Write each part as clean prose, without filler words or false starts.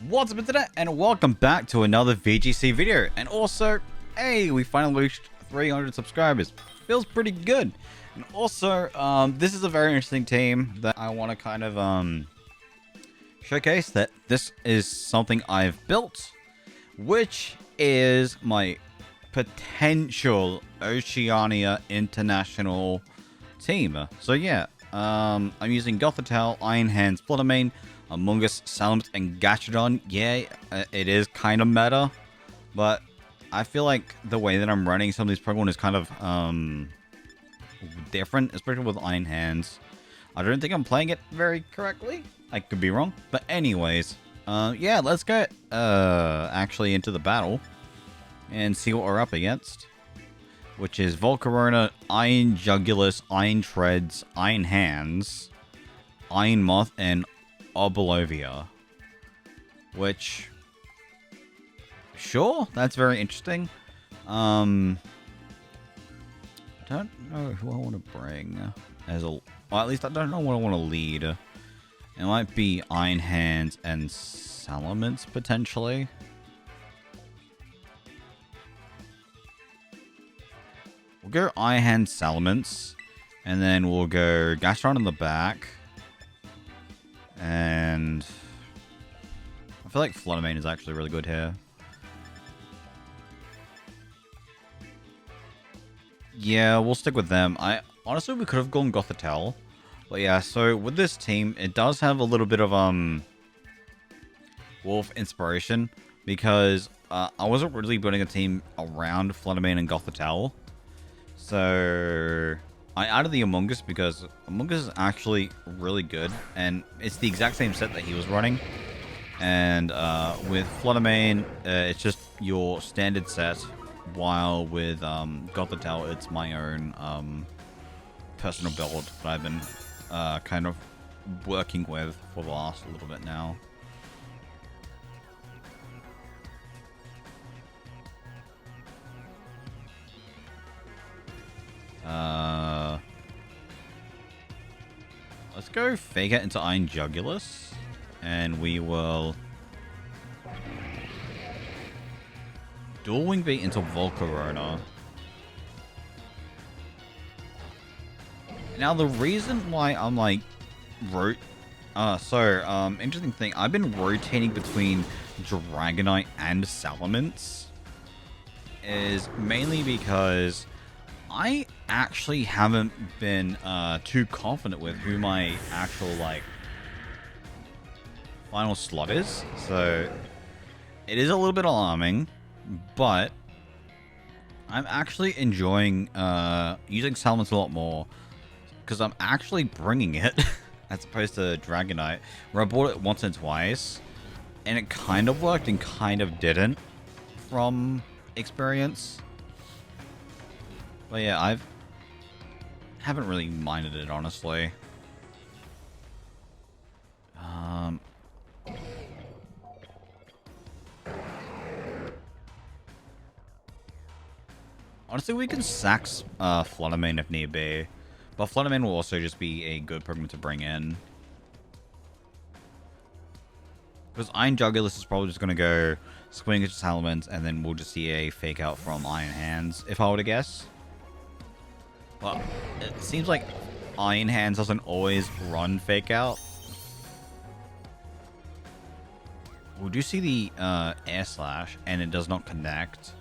What's up internet, and welcome back to another VGC video. And also, hey, we finally reached 300 subscribers. Feels pretty good. And also, this is a very interesting team that I want to kind of showcase that this is something I've built, which is my potential Oceania International team. So yeah, I'm using Gothitelle, Iron Hands, Fluttermane, Among Us, Salamence, and Gastrodon. Yeah, it is kind of meta, but I feel like the way that I'm running some of these Pokemon is kind of different, especially with Iron Hands. I don't think I'm playing it very correctly. I could be wrong, but anyways, yeah, let's get actually into the battle and see what we're up against, which is Volcarona, Iron Jugulus, Iron Treads, Iron Hands, Iron Moth, and Obalovia. Which, sure, that's very interesting. I don't know who I want to bring as a... Well, at least I don't know what I want to lead. It might be Iron Hands and Salamence, potentially. We'll go Iron Hands, Salamence, and then we'll go Gastron in the back. And I feel like Fluttermane is actually really good here. Yeah, we'll stick with them. Honestly, we could have gone Gothitelle. But yeah, so with this team, it does have a little bit of Wolf inspiration, because I wasn't really building a team around Fluttermane and Gothitelle. So I added the Among Us because Among Us is actually really good, and it's the exact same set that he was running. And with Fluttermane, it's just your standard set, while with Gothitelle, it's my own personal build that I've been kind of working with for the last little bit now. Let's go Fake Out into Iron Jugulus, and we will Dual Wing Beat into Volcarona. Now the reason why I'm like interesting thing, I've been rotating between Dragonite and Salamence is mainly because I actually haven't been too confident with who my actual like final slot is. So it is a little bit alarming, but I'm actually enjoying using Salamence a lot more, because I'm actually bringing it as opposed to Dragonite, where I bought it once and twice, and it kind of worked and kind of didn't from experience. But yeah, haven't really minded it, honestly. Honestly, we can sack Fluttermane if need be. But Fluttermane will also just be a good Pokemon to bring in. Because Iron Jugulus is probably just going to go swing into Salamence, and then we'll just see a Fake Out from Iron Hands, if I were to guess. Well, it seems like Iron Hands doesn't always run Fake Out. We do see the Air Slash, and it does not connect.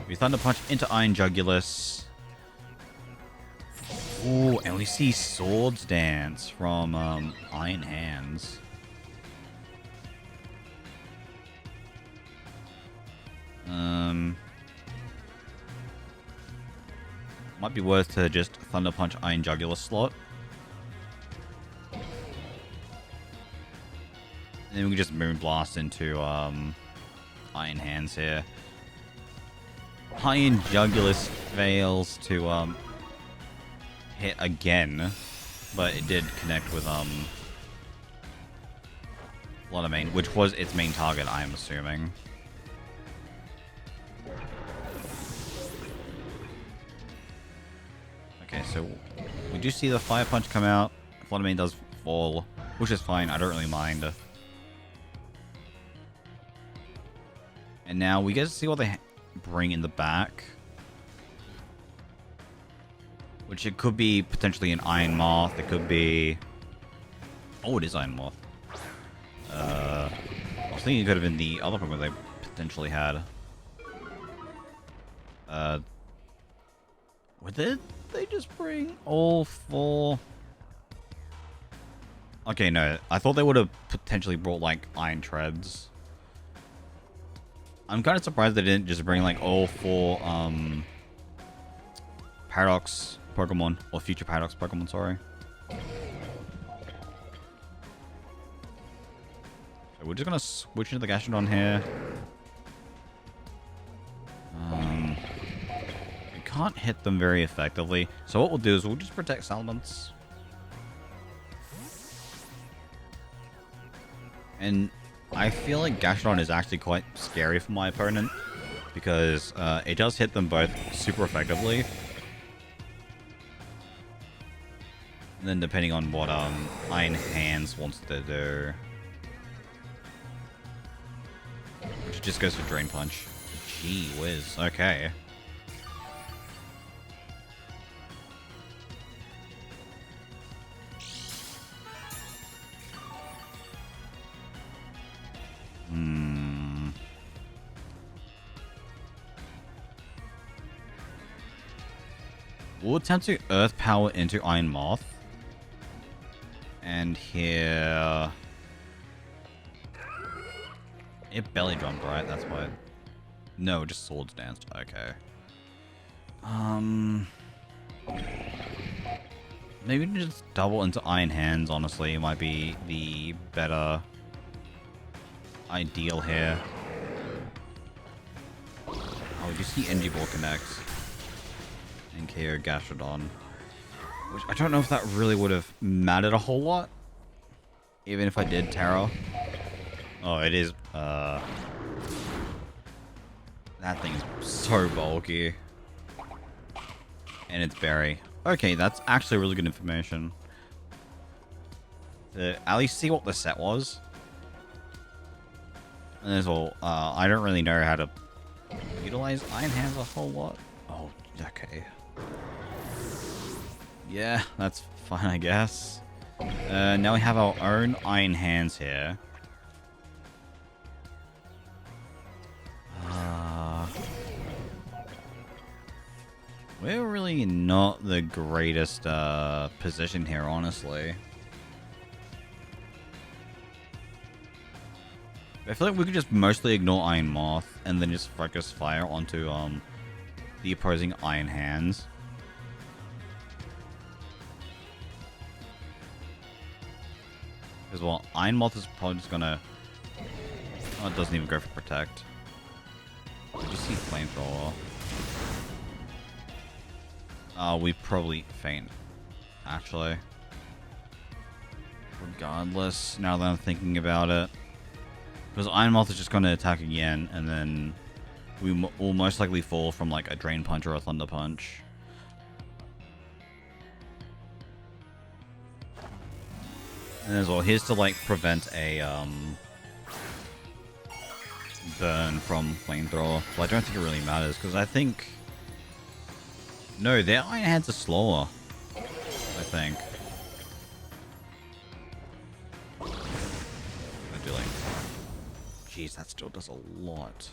We Thunder Punch into Iron Jugulus. Ooh, and we see Swords Dance from Iron Hands. Might be worth to just Thunder Punch Iron Jugulus slot. And then we can just Moon Blast into Iron Hands here. Iron Jugulus fails to hit again, but it did connect with Fluttermane, which was its main target, I am assuming. Okay, so we do see the Fire Punch come out. Fluttermane does fall, which is fine. I don't really mind. And now we get to see what they bring in the back. Which it could be potentially an Iron Moth. It could be... Oh, it is Iron Moth. I was thinking it could have been the other Pokemon they potentially had. What did they just bring all four? Okay, no. I thought they would have potentially brought, like, Iron Treads. I'm kind of surprised they didn't just bring, like, all four, Paradox Pokemon. Or future Paradox Pokemon, sorry. So we're just gonna switch into the Gastrodon here. We can't hit them very effectively. So what we'll do is we'll just protect Salamence. And I feel like Gastrodon is actually quite scary for my opponent. Because it does hit them both super effectively. And then depending on what Iron Hands wants to do. Which just goes for Drain Punch. Gee whiz. Okay. We'll attempt to Earth Power into Iron Moth. And here... It belly drummed, right? That's why... No, just Swords Danced. Okay. Maybe just double into Iron Hands, honestly. Might be the better... ideal here. Oh, we just see Energy Ball connect. And KO Gastrodon. Which I don't know if that really would have mattered a whole lot. Even if I did Terra. Oh, it is, that thing is so bulky. And it's Berry. Okay, that's actually really good information. To at least see what the set was. And as well, I don't really know how to utilize Iron Hands a whole lot. Oh, okay. Yeah, that's fine, I guess. Now we have our own Iron Hands here. We're really not the greatest position here, honestly. I feel like we could just mostly ignore Iron Moth and then just focus fire onto the opposing Iron Hands. Because, well, Iron Moth is probably just gonna... Oh, it doesn't even go for Protect. Did you see Flamethrower? We probably faint, actually. Regardless, now that I'm thinking about it. Because Iron Moth is just going to attack again, and then we will most likely fall from like a Drain Punch or a Thunder Punch. And as well, here's to like prevent a burn from Flamethrower. But I don't think it really matters, because I think... No, their Iron Hands are slower, I think. I do like... Jeez, that still does a lot.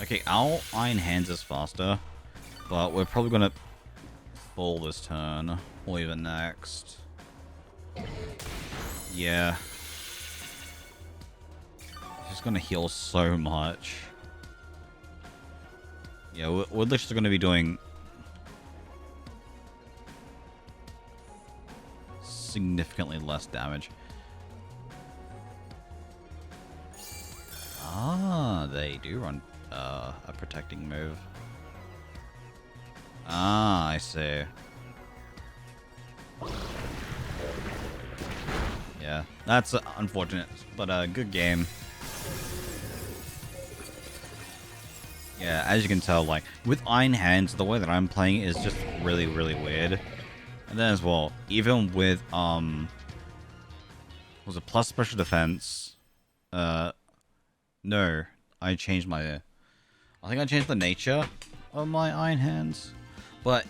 Okay, our Iron Hands is faster, but we're probably gonna fall this turn, or even next. Yeah. It's just gonna heal so much. Yeah, we're literally gonna be doing significantly less damage. Ah, they do run a protecting move. Ah, I see. Yeah, that's unfortunate, but a good game. Yeah, as you can tell, like, with Iron Hands, the way that I'm playing is just really, really weird. And then as well, even with, was it plus special defense? No, I changed my. I think I changed the nature of my Iron Hands, but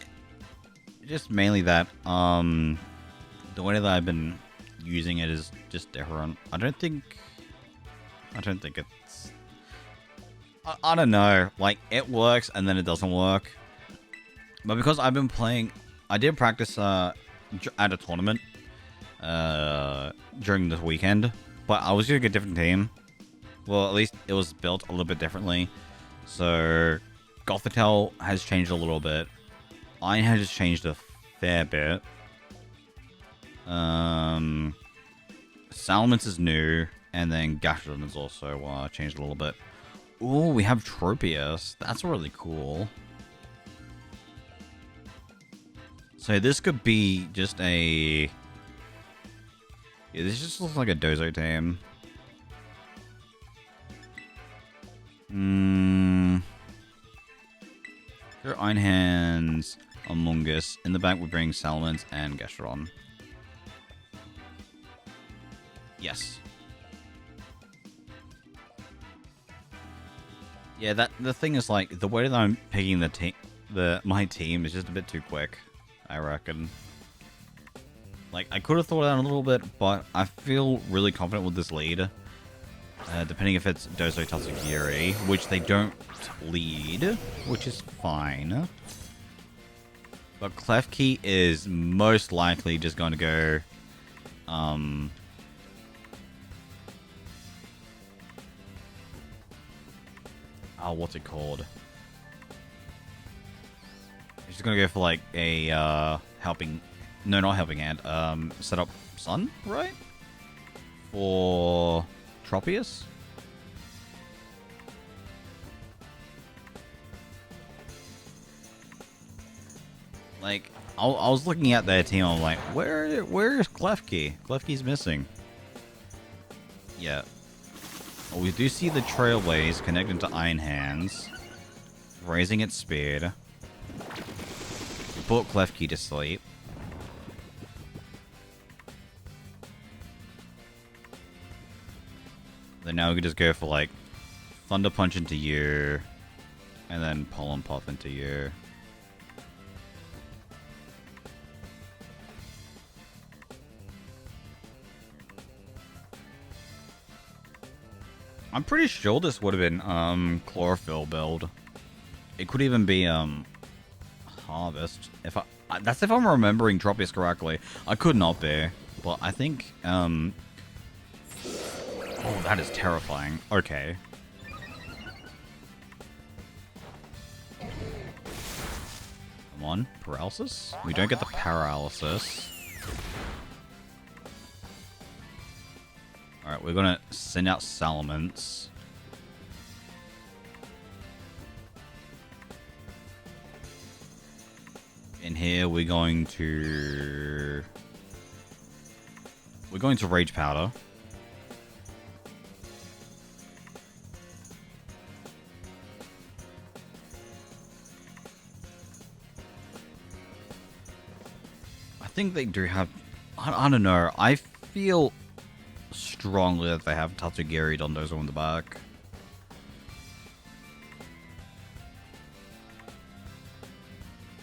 just mainly that. The way that I've been using it is just different. I don't think it's. I don't know. Like it works and then it doesn't work. But because I've been playing, I did practice at a tournament during this weekend, but I was using a different team. Well, at least it was built a little bit differently. So, Gothitelle has changed a little bit. Iron has changed a fair bit. Salamence is new, and then Gastrodon is also changed a little bit. Ooh, we have Tropius. That's really cool. So this could be just a... Yeah, this just looks like a Dozo team. There are Iron Hands, Among Us. In the back we bring Salamence and Gastrodon. Yes. Yeah, the thing is, like, the way that I'm picking my team is just a bit too quick, I reckon. Like, I could have thought out a little bit, but I feel really confident with this lead. Depending if it's Dozo Tatsugiri, which they don't lead, which is fine. But Klefki is most likely just going to go... Oh, what's it called? He's just gonna go for like a helping... No, not helping hand. Set up Sun, right? For Tropius? Like, I was looking at their team, I'm like, where is Klefki? Klefki's missing. Yeah. Well, we do see the Trailblaze connecting to Iron Hands, raising its speed. We put Klefki to sleep. Then now we can just go for like Thunder Punch into you, and then Pollen Puff into you. I'm pretty sure this would have been Chlorophyll build. It could even be Harvest. That's if I'm remembering Tropius correctly. I could not be, but I think oh, that is terrifying. Okay. Come on, paralysis. We don't get the paralysis. Alright, we're gonna send out Salamence. In here, we're going to Rage Powder. I think they do have... I don't know. I feel strongly that they have Tatsugiri Dondozo on the back.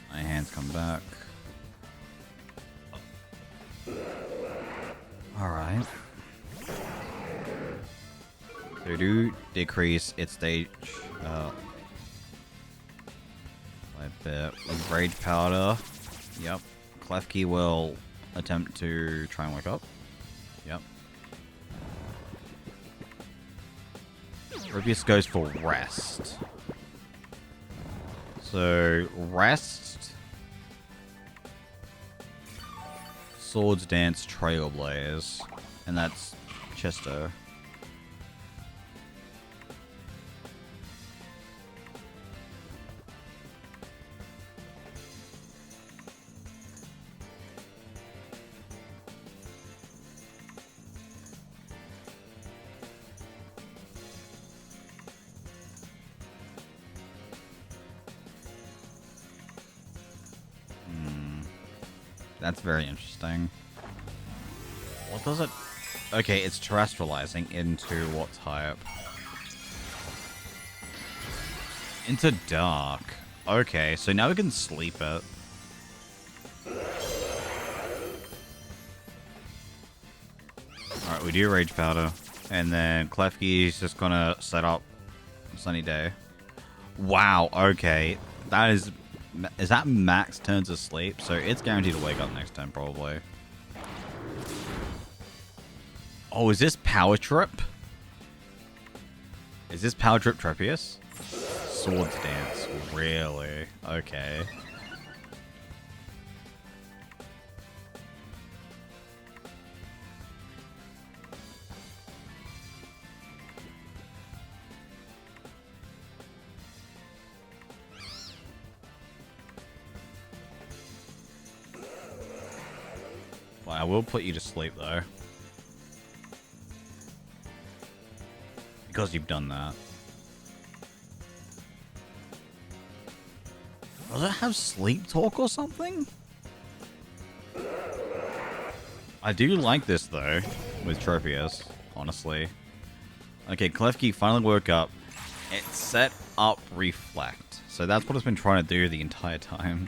My hands come back. Alright. They do decrease its stage by a bit. With Rage Powder. Yep. Klefki will attempt to try and wake up. Yep. Rubius goes for Rest. So, Rest. Swords Dance, Trailblaze. And that's Chesto. That's very interesting. What does it... Okay, it's terrestrializing into what type? Into dark. Okay, so now we can sleep it. Alright, we do Rage Powder. And then Klefki is just gonna set up Sunny Day. Wow, okay. That is... Is that max turns of sleep? So it's guaranteed to wake up next turn, probably. Oh, is this Power Trip? Is this Power Trip Trepius? Swords Dance. Really? Okay. Well, I will put you to sleep, though. Because you've done that. Does it have sleep talk or something? I do like this, though, with Tropius, honestly. Okay, Klefki finally woke up. It set up Reflect. So that's what it's been trying to do the entire time.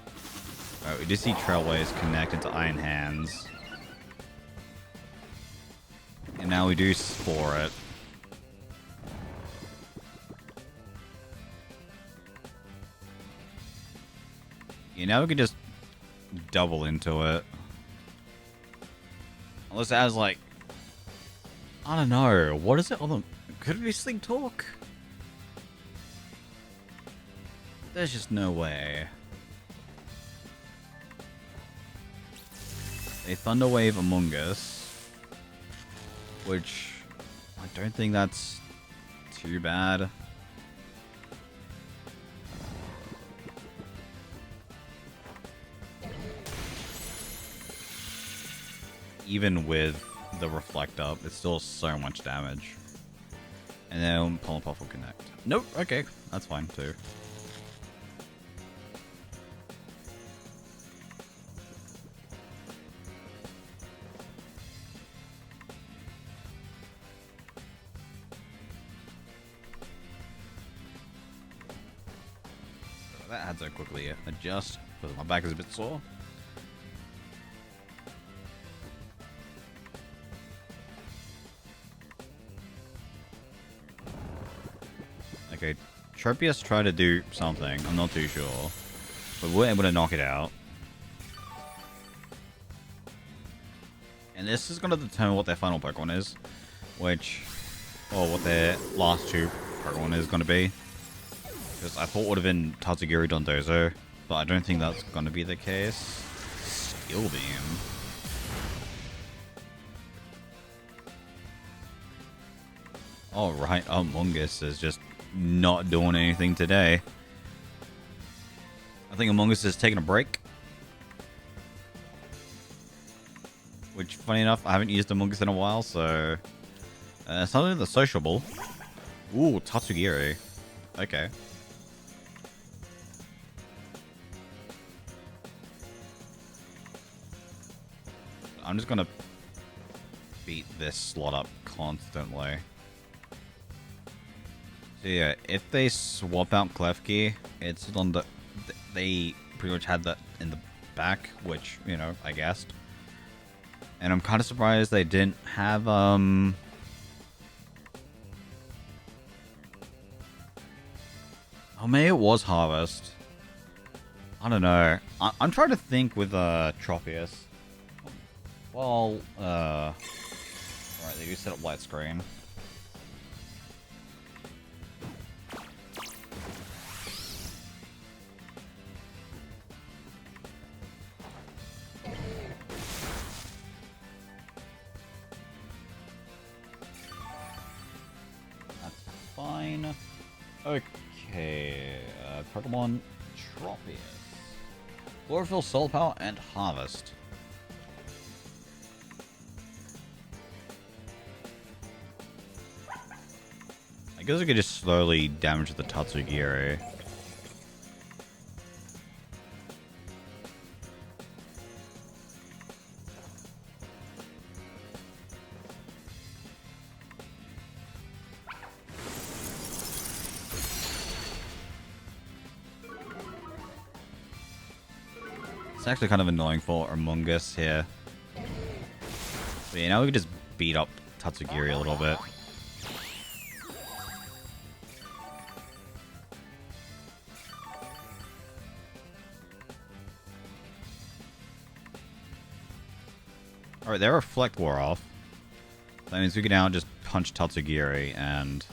Alright, we just see Trailways connect into Iron Hands. And now we do Spore it. You know, we can just double into it. Unless it has, like... I don't know. What is it? Could it be Sleep Talk? There's just no way. A Thunder Wave Among Us. Which... I don't think that's too bad. Even with the Reflect up, it's still so much damage. And then Puff will connect. Nope, okay, that's fine too. That had to quickly adjust because my back is a bit sore. Okay, Tropius tried to do something. I'm not too sure. But we're able to knock it out. And this is going to determine what their final Pokemon is. Which... Or what their last two Pokemon is going to be. Because I thought it would have been Tatsugiri Dozo. But I don't think that's going to be the case. Steel Beam. Oh, right. Among Us is just not doing anything today. I think Among Us is taking a break. Which, funny enough, I haven't used Among Us in a while, so... something that's sociable. Ooh, Tatsugiri. Okay. I'm just gonna beat this slot up constantly. So yeah, if they swap out Klefki, it's on the... They pretty much had that in the back, which, you know, I guessed. And I'm kind of surprised they didn't have, Oh, maybe it was Harvest. I don't know. I'm trying to think with, Tropius. Well, alright, they do set up light screen. Fine. Okay. Pokemon Tropius. Chlorophyll, Soul Power, and Harvest. I guess I could just slowly damage the Tatsugiri. It's actually kind of annoying for Among Us here. But yeah, now we can just beat up Tatsugiri a little bit. Alright, their Reflect wore off. That means we can now just punch Tatsugiri and...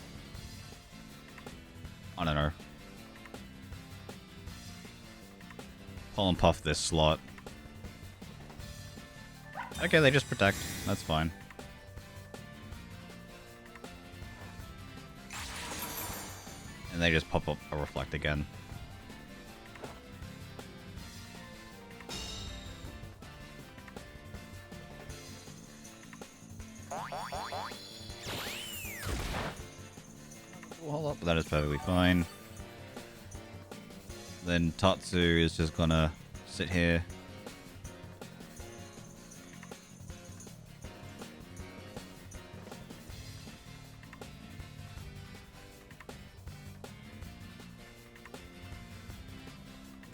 I don't know. Pull and puff this slot. Okay, they just protect. That's fine. And they just pop up a Reflect again. Hold up, that is perfectly fine. Then Tatsu is just gonna sit here.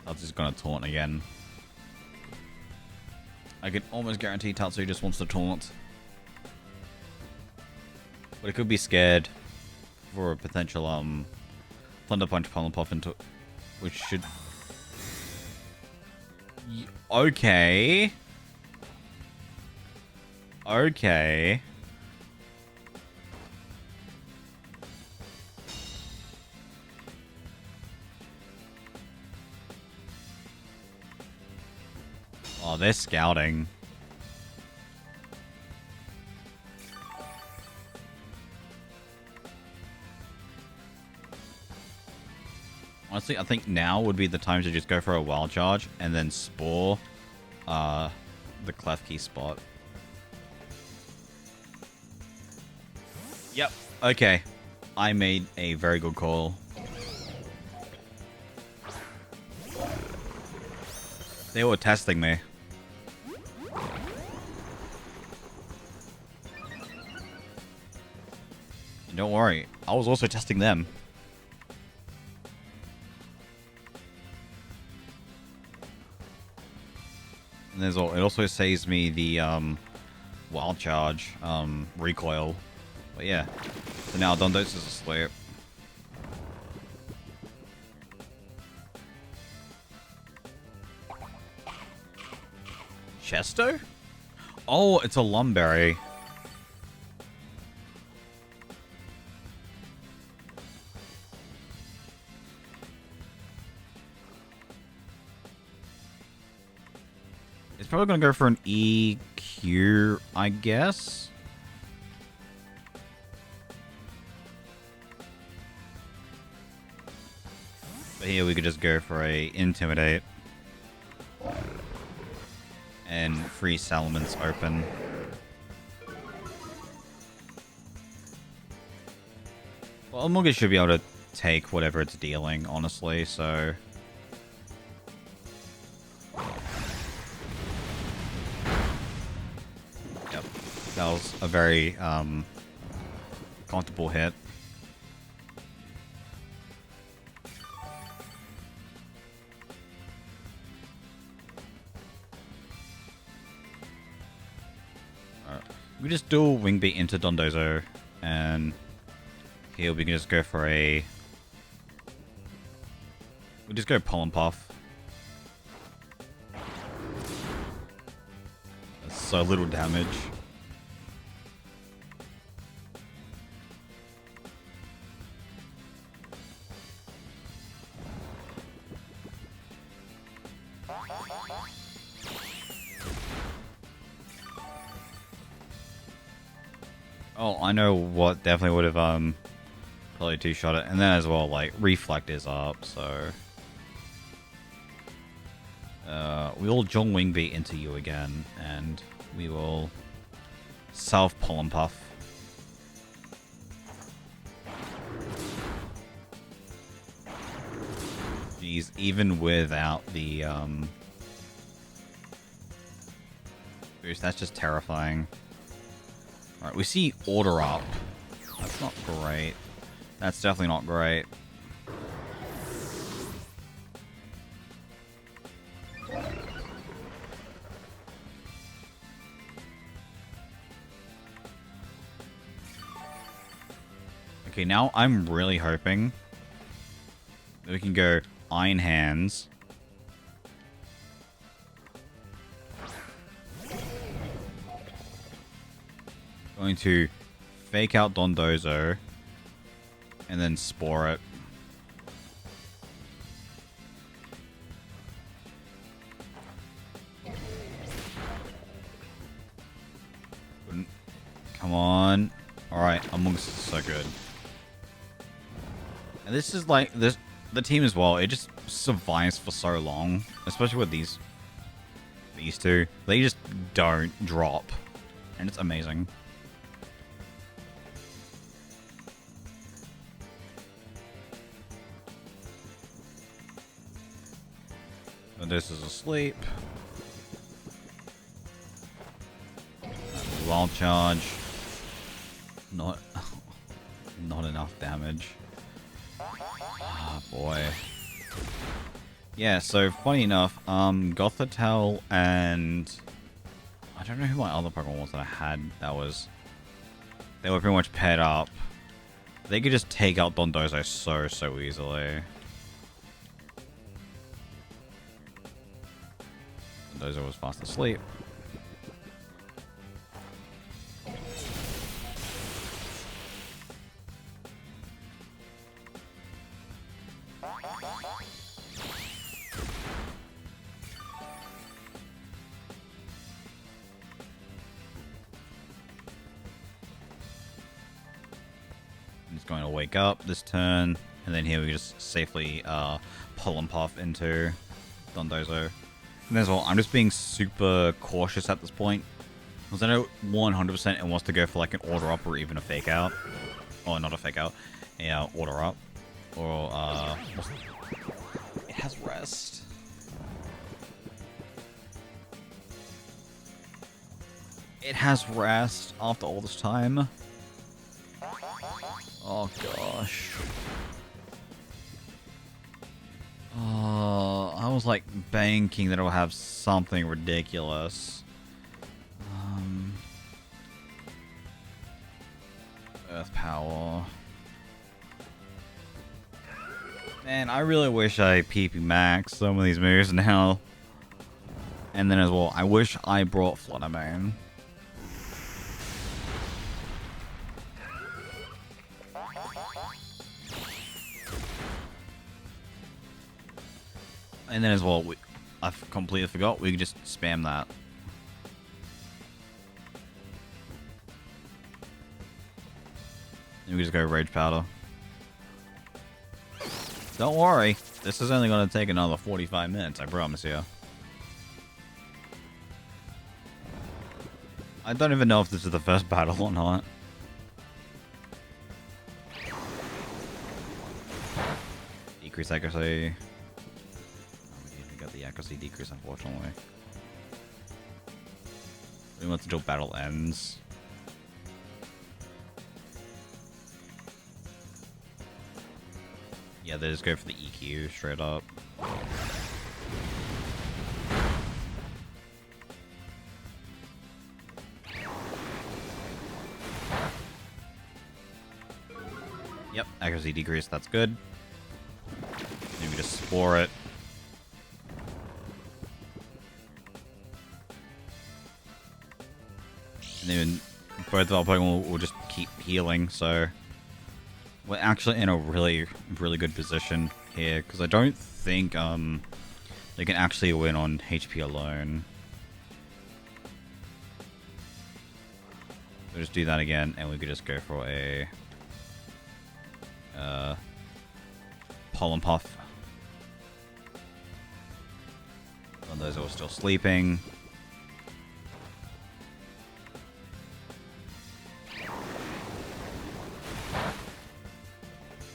Tatsu's gonna taunt again. I can almost guarantee Tatsu just wants to taunt. But it could be scared for a potential Thunder Punch Pull and Puff into, which should... Okay. Okay. Oh, they're scouting. Honestly, I think now would be the time to just go for a Wild Charge and then Spore the Klefki spot. Yep. Okay. I made a very good call. They were testing me. And don't worry, I was also testing them. And there's all, it also saves me the Wild Charge recoil. But yeah. So now Dondozo is asleep. Chesto? Oh, it's a Lumberry. It's probably gonna go for an EQ, I guess. But here we could just go for a Intimidate. And free Salamence open. Well, Amogus should be able to take whatever it's dealing, honestly, so... Yep. That was a very, comfortable hit. We just dual Wing Beat into Dondozo, and here we can just go for a... We'll just go Pull and Puff. That's so little damage. Oh, I know what definitely would have probably two-shot it, and then as well, like, Reflect is up, so we will Jong Wing Beat into you again, and we will self Pull and Puff. Jeez, even without the boost, that's just terrifying. Alright, we see Order Up. That's not great. That's definitely not great. Okay, now I'm really hoping that we can go Iron Hands. Going to fake out Dozo and then Spore it. Come on. Alright, Amongst is so good. And this is like this the team as well, it just survives for so long. Especially with these two. They just don't drop. And it's amazing. And this is asleep. Wild charge. Not enough damage. Ah, boy. Yeah, so funny enough, Gothitelle and I don't know who my other Pokemon was that I had that was they were pretty much paired up. They could just take out Dondozo so easily. Dondozo was fast asleep. He's going to wake up this turn, and then here we just safely pull and puff into Dondozo. And as well, I'm just being super cautious at this point, because I know 100% it wants to go for like an order up or even a fake out. Oh, not a fake out, a order up. Or, it has rest. It has rest after all this time. Oh gosh. Oh, I was like banking that it will have something ridiculous. Earth power. Man, I really wish I PP max some of these moves now. And then as well, I wish I brought Fluttermane. And then as well, I completely forgot, we could just spam that. And we just go Rage Powder. Don't worry, this is only going to take another 45 minutes, I promise you. I don't even know if this is the first battle or not. Decrease accuracy. We got the accuracy decrease, unfortunately. We want until battle ends. Yeah, they just go for the EQ straight up. Yep, accuracy decrease, that's good. Then we just Spore it. And then both of our Pokemon will just keep healing, so we're actually in a really good position here, because I don't think they can actually win on HP alone. We'll just do that again, and we could just go for a Pollen Puff. And those are still sleeping.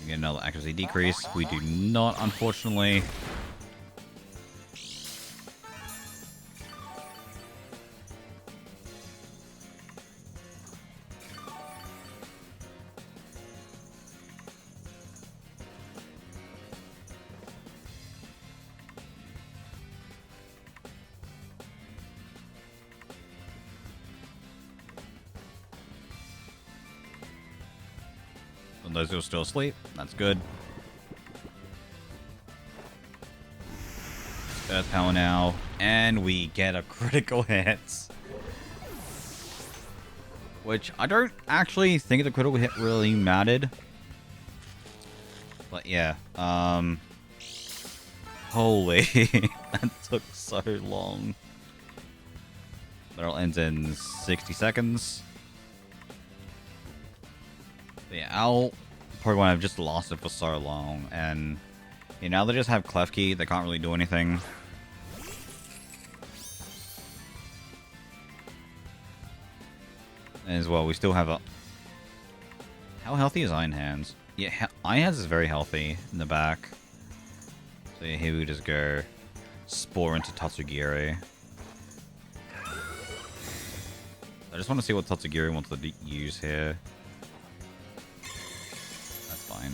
We get another accuracy decrease. We do not, unfortunately. And those who are still asleep, that's good. Earth Power now, and we get a critical hit. Which I don't actually think the critical hit really mattered. But yeah, holy, that took so long. Battle ends in 60 seconds. But yeah, I'll probably want to have just lost it for so long, and you know, now they just have Klefki, they can't really do anything. As well, we still have a... How healthy is Iron Hands? Yeah, Iron Hands is very healthy in the back. So yeah, here we just go Spore into Tatsugiri. I just want to see what Tatsugiri wants to use here. That's fine.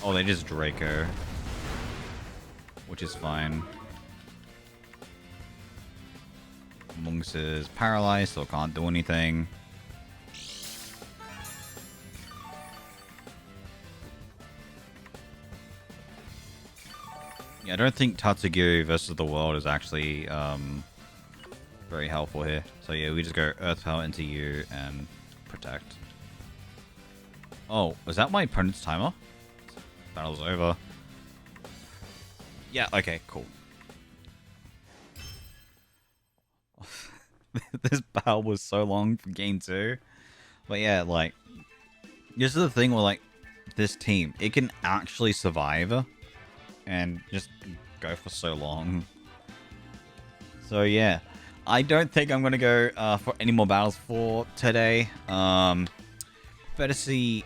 Oh, they just Draco. Which is fine. Monks is paralyzed, so can't do anything. Yeah, I don't think Tatsugiri versus the world is actually very helpful here. So yeah, we just go Earth Power into you and protect. Oh, was that my opponent's timer? Battle's over. Yeah, okay, cool. This battle was so long for game 2. But yeah, like, this is the thing where, like, this team, it can actually survive and just go for so long. So yeah, I don't think I'm going to go for any more battles for today. Better see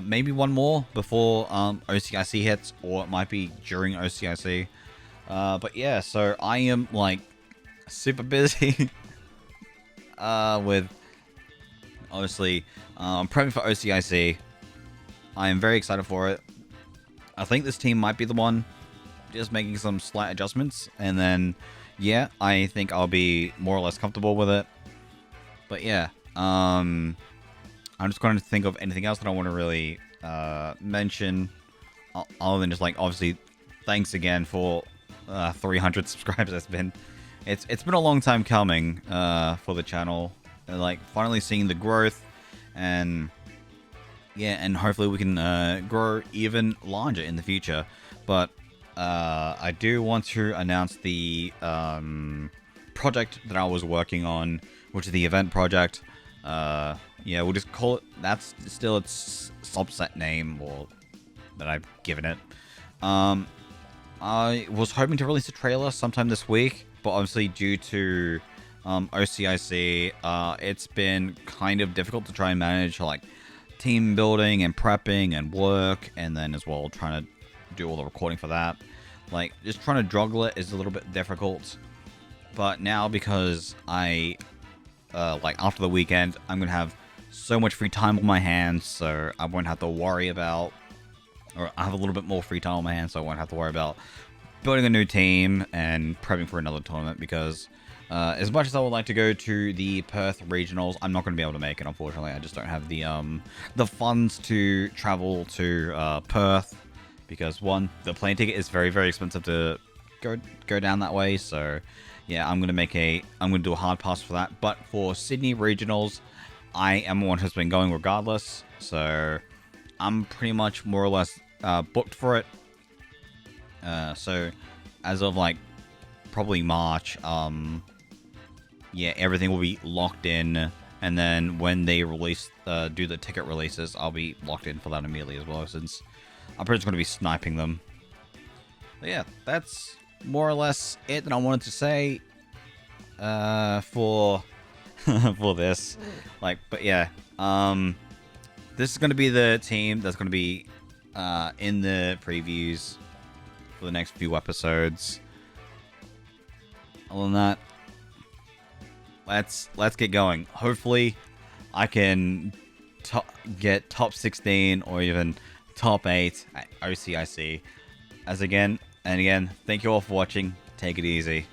maybe one more before OCIC hits, or it might be during OCIC. But yeah, so I am, like, super busy. With obviously prepping for OCIC. I am very excited for it. I think this team might be the one, just making some slight adjustments, and then yeah, I think I'll be more or less comfortable with it. But yeah, I'm just going to think of anything else that I want to really mention, other than just, like, obviously thanks again for 300 subscribers. It's been a long time coming for the channel, and, like, finally seeing the growth, and yeah, and hopefully we can grow even larger in the future. But I do want to announce the project that I was working on, which is the event project. Yeah, we'll just call it, that's still its subset name, or that I've given it. I was hoping to release a trailer sometime this week, but obviously due to OCIC, it's been kind of difficult to try and manage, like, team building and prepping and work, and then as well trying to do all the recording for that. Like, just trying to juggle it is a little bit difficult. But now, because I, like, after the weekend, I'm going to have so much free time on my hands, so I won't have to worry about, or I have a little bit more free time on my hands, so I won't have to worry about building a new team and prepping for another tournament, because as much as I would like to go to the Perth regionals, I'm not going to be able to make it, unfortunately. I just don't have the funds to travel to Perth, because one, the plane ticket is very, very expensive to go down that way. So yeah, I'm going to do a hard pass for that. But for Sydney regionals, I am one who's been going regardless, so I'm pretty much more or less booked for it. So as of, like, probably March, yeah, everything will be locked in, and then when they release, do the ticket releases, I'll be locked in for that immediately as well, since I'm pretty much going to be sniping them. But yeah, that's more or less it that I wanted to say for for this. Like, but yeah, this is going to be the team that's going to be in the previews for the next few episodes. Other than that, let's get going. Hopefully, I can get top 16 or even top 8 at OCIC. As again, thank you all for watching. Take it easy.